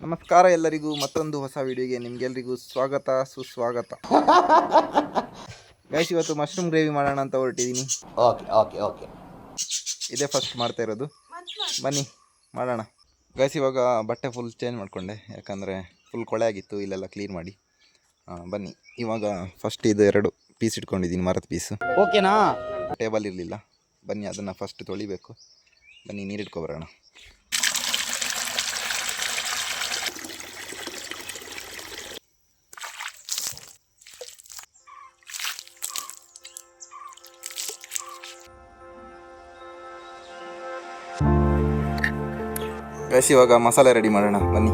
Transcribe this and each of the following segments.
ನಮಸ್ಕಾರ ಎಲ್ಲರಿಗೂ ಮತ್ತೊಂದು ಹೊಸ ವಿಡಿಯೋಗೆ ನಿಮಗೆಲ್ಲರಿಗೂ ಸ್ವಾಗತ ಸುಸ್ವಾಗತ. ಗೈಸ್ ಇವತ್ತು ಮಶ್ರೂಮ್ ಗ್ರೇವಿ ಮಾಡೋಣ ಅಂತ ಹೊರಟಿದ್ದೀನಿ. ಓಕೆ ಇದೇ ಫಸ್ಟ್ ಮಾಡ್ತಾ ಇರೋದು, ಬನ್ನಿ ಮಾಡೋಣ. ಗೈಸ್ ಇವಾಗ ಬಟ್ಟೆ ಫುಲ್ ಚೇಂಜ್ ಮಾಡಿಕೊಂಡೆ, ಯಾಕಂದರೆ ಫುಲ್ ಕೊಳೆ ಆಗಿತ್ತು ಇಲ್ಲೆಲ್ಲ ಕ್ಲೀನ್ ಮಾಡಿ. ಬನ್ನಿ ಇವಾಗ ಫಸ್ಟ್ ಇದು 2 ಪೀಸ್ ಇಟ್ಕೊಂಡಿದ್ದೀನಿ, ಮರದ ಪೀಸು. ಓಕೆನಾ? ಟೇಬಲ್ ಇರಲಿಲ್ಲ, ಬನ್ನಿ ಅದನ್ನು ಫಸ್ಟ್ ತೊಳಿಬೇಕು. ಬನ್ನಿ ನೀರು ಇಟ್ಕೊಬರೋಣ. ಗೈಸ್ ಇವಾಗ ಮಸಾಲೆ ರೆಡಿ ಮಾಡೋಣ, ಬನ್ನಿ.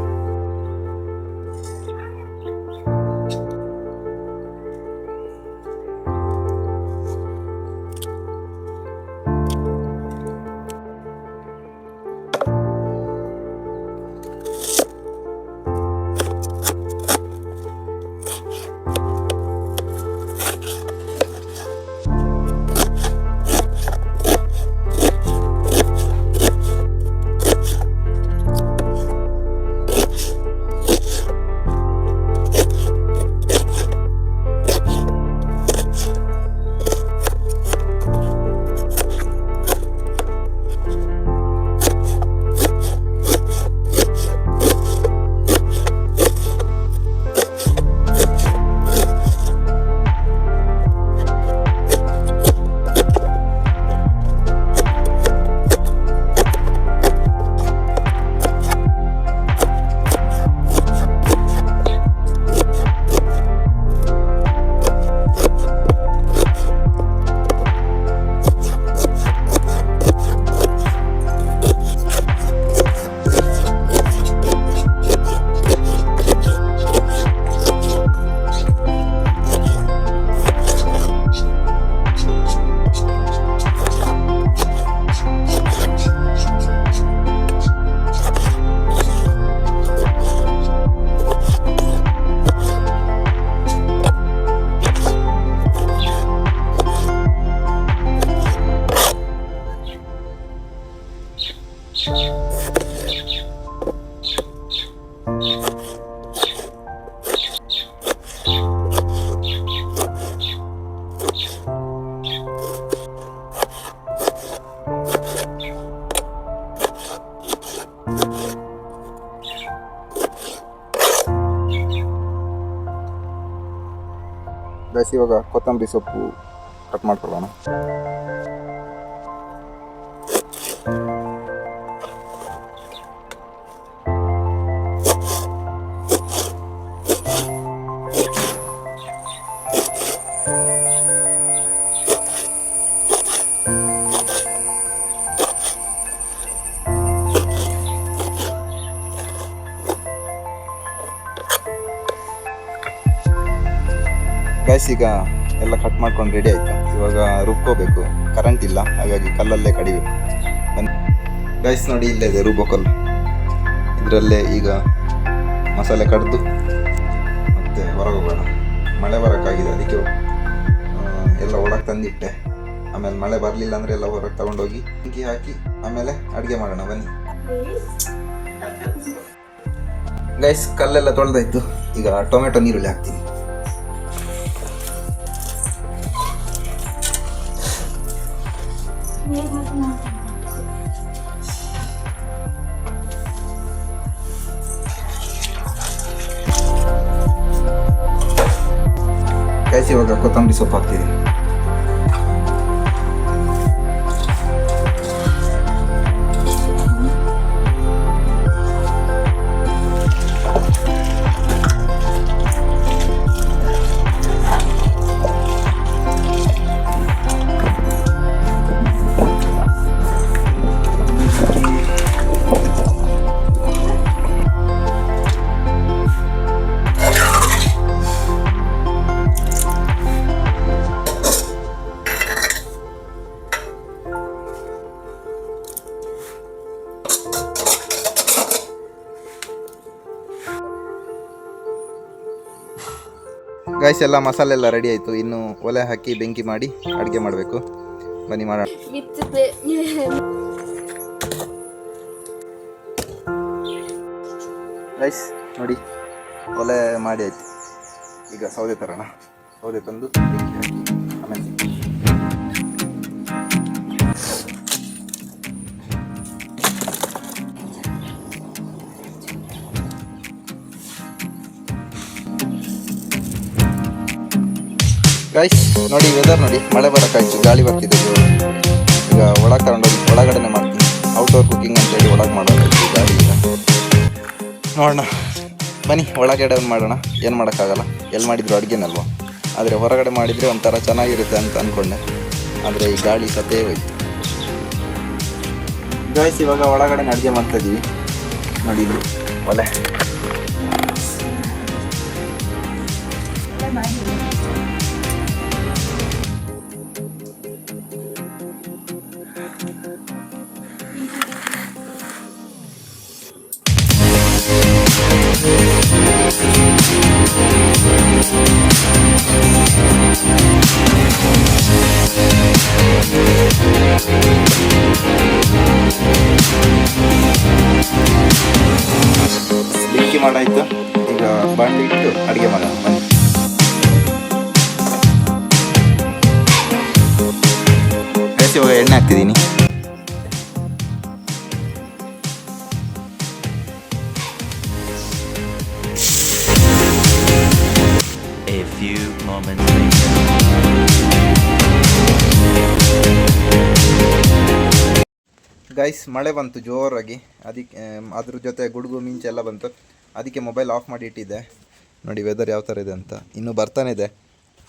ಗೈಸ್ ಇವಾಗ ಕೊತ್ತಂಬರಿ ಸೊಪ್ಪು ಕಟ್ ಮಾಡ್ಕೊಳ್ಳೋಣ. ಗೈಸ್ ಈಗ ಎಲ್ಲ ಕಟ್ ಮಾಡ್ಕೊಂಡು ರೆಡಿ ಆಯಿತು. ಇವಾಗ ರುಬ್ಕೋಬೇಕು, ಕರೆಂಟ್ ಇಲ್ಲ, ಹಾಗಾಗಿ ಕಲ್ಲಲ್ಲೇ ಕಡಿಬೇಕು. ಗೈಸ್ ನೋಡಿ, ಇಲ್ಲೇ ಇದೆ ರುಬ್ಬೋ ಕಲ್ಲು. ಇದರಲ್ಲೇ ಈಗ ಮಸಾಲೆ ಕಡ್ದು ಮತ್ತು ಹೊರಗೆ ಹೋಗೋಣ. ಮಳೆ ಬರೋಕ್ಕಾಗಿದೆ, ಅದಕ್ಕೆ ಎಲ್ಲ ಒಳಗೆ ತಂದಿಟ್ಟೆ. ಆಮೇಲೆ ಮಳೆ ಬರಲಿಲ್ಲ ಅಂದರೆ ಎಲ್ಲ ಹೊರಗೆ ತಗೊಂಡೋಗಿ ಬೆಂಕಿ ಹಾಕಿ ಆಮೇಲೆ ಅಡುಗೆ ಮಾಡೋಣ, ಬನ್ನಿ. ಗೈಸ್ ಕಲ್ಲೆಲ್ಲ ತೊಳೆದಾಯ್ತು, ಈಗ ಟೊಮೆಟೊ ನೀರುಳ್ಳಿ ಹಾಕ್ತೀನಿ. ಗೈಸ್ ಇವಾಗ ಕೊತ್ತಂಬರಿ ಸೊಪ್ಪು ಹಾಕ್ತೀವಿ. ಗೈಸ್ ಎಲ್ಲ ಮಸಾಲೆ ಎಲ್ಲ ರೆಡಿ ಆಯಿತು, ಇನ್ನು ಒಲೆ ಹಾಕಿ ಬೆಂಕಿ ಮಾಡಿ ಅಡುಗೆ ಮಾಡಬೇಕು. ಬನ್ನಿ ಮಾಡೋಣ. ಗೈಸ್ ನೋಡಿ, ಒಲೆ ಮಾಡಿ ಆಯ್ತು. ಈಗ ಸೌದೆ ತರೋಣ. ಸೌದೆ ತಂದು ಬೆಂಕಿ ಹಾಕಿ ಆಮೇಲೆ ಗೈಸ್ ನೋಡಿ, ವೆದರ್ ನೋಡಿ, ಮಳೆ ಬರೋಕ್ಕಾಯ್ತು, ಗಾಳಿ ಬರ್ತಿದೆ ಜೋರು. ಈಗ ಒಳಗೆ ತಗೊಂಡೋಗಿ ಒಳಗಡೆನೆ ಮಾಡ್ತೀನಿ. ಔಟ್ಡೋರ್ ಕುಕಿಂಗ್ ಅಂತೇಳಿ ಒಳಗೆ ಮಾಡೋದಾಯ್ತು ಗಾಳಿ. ಈಗ ನೋಡೋಣ ಬನ್ನಿ, ಒಳಗಡೆ ಒಂದು ಮಾಡೋಣ. ಏನು ಮಾಡೋಕ್ಕಾಗಲ್ಲ, ಎಲ್ಲಿ ಮಾಡಿದ್ರು ಅಡುಗೆನಲ್ವ. ಆದರೆ ಹೊರಗಡೆ ಮಾಡಿದರೆ ಒಂಥರ ಚೆನ್ನಾಗಿರುತ್ತೆ ಅಂತ ಅಂದ್ಕೊಂಡೆ. ಆದರೆ ಈ ಗಾಳಿ ಸತ್ತೇ ಹೋಯ್ತು. ಗೈಸ್ ಇವಾಗ ಒಳಗಡೆ ಅಡುಗೆ ಮಾಡ್ತಾಯಿದ್ದೀವಿ. ನೋಡಿ ಇದು ಒಲೆ. ಬೆಂಕಿ ಮಾಡಾಯ್ತು. ಈಗ ಬಾಣಲಿ ಇಟ್ಟು ಅಡುಗೆ ಮಾಡೋಣ ಬನ್ನಿ. ಇವಾಗ ಎಣ್ಣೆ ಹಾಕ್ತಿದ್ದೀನಿ. A few moments later. Guys ಮಳೆ ಬಂತು ಜೋರಾಗಿ, ಅದಕ್ಕೆ ಅದ್ರ ಜೊತೆ ಗುಡುಗು ಮಿಂಚೆಲ್ಲ ಬಂತು. ಅದಕ್ಕೆ ಮೊಬೈಲ್ ಆಫ್ ಮಾಡಿ ಇಟ್ಟಿದ್ದೆ. ನೋಡಿ ವೆದರ್ ಯಾವ ಥರ ಇದೆ ಅಂತ. ಇನ್ನೂ ಬರ್ತಾನೆ ಇದೆ,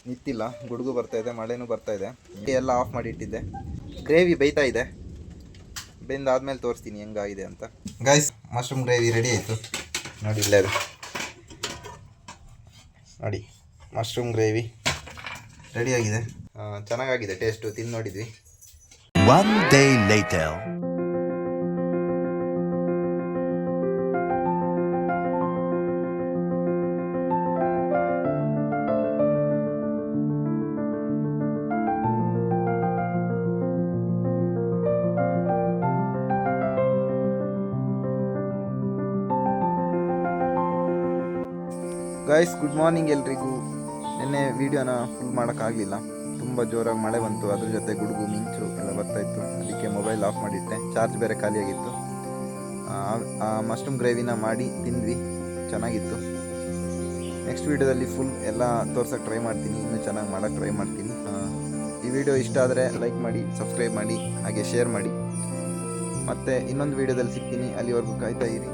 ನಿಂತಿಲ್ಲ. ಗುಡುಗು ಬರ್ತಾಯಿದೆ, ಮಳೆನೂ ಬರ್ತಾಯಿದೆ. ಎಲ್ಲ ಆಫ್ ಮಾಡಿ ಇಟ್ಟಿದ್ದೆ. ಗ್ರೇವಿ ಬೇಯ್ತಾ ಇದೆ, ಬೆಂದಾದ್ಮೇಲೆ ತೋರಿಸ್ತೀನಿ ಹೆಂಗಾಗಿದೆ ಅಂತ. ಗೈಸ್ ಮಶ್ರೂಮ್ ಗ್ರೇವಿ ರೆಡಿ ಆಯಿತು. ನೋಡಿ ಇಲ್ಲೇ ಅದು, ನೋಡಿ ಮಶ್ರೂಮ್ ಗ್ರೇವಿ ರೆಡಿಯಾಗಿದೆ. ಚೆನ್ನಾಗಾಗಿದೆ ಟೇಸ್ಟು, ತಿಂದು ನೋಡಿದ್ವಿ. One day later. Guys good morning ಎಲ್ರಿಗೂ. ನಿನ್ನೆ ವೀಡಿಯೋನ ಫುಲ್ ಮಾಡೋಕ್ಕಾಗಲಿಲ್ಲ, ತುಂಬ ಜೋರಾಗಿ ಮಳೆ ಬಂತು. ಅದ್ರ ಜೊತೆ ಗುಡುಗು ಮಿಂಚು ಎಲ್ಲ ಬರ್ತಾಯಿತ್ತು. ಅದಕ್ಕೆ ಮೊಬೈಲ್ ಆಫ್ ಮಾಡಿಟ್ಟೆ, ಚಾರ್ಜ್ ಬೇರೆ ಖಾಲಿಯಾಗಿತ್ತು. ಮಶ್ರೂಮ್ ಗ್ರೇವಿನ ಮಾಡಿ ತಿಂದ್ವಿ, ಚೆನ್ನಾಗಿತ್ತು. ನೆಕ್ಸ್ಟ್ ವೀಡಿಯೋದಲ್ಲಿ ಫುಲ್ ಎಲ್ಲ ತೋರ್ಸೋಕ್ಕೆ ಟ್ರೈ ಮಾಡ್ತೀನಿ, ಇನ್ನೂ ಚೆನ್ನಾಗಿ ಮಾಡೋಕ್ಕೆ ಟ್ರೈ ಮಾಡ್ತೀನಿ. ಈ ವಿಡಿಯೋ ಇಷ್ಟ ಆದರೆ ಲೈಕ್ ಮಾಡಿ, ಸಬ್ಸ್ಕ್ರೈಬ್ ಮಾಡಿ, ಹಾಗೆ ಶೇರ್ ಮಾಡಿ. ಮತ್ತು ಇನ್ನೊಂದು ವೀಡಿಯೋದಲ್ಲಿ ಸಿಗ್ತೀನಿ. ಅಲ್ಲಿವರೆಗೂ ಕಾಯ್ತಾ ಇರಿ.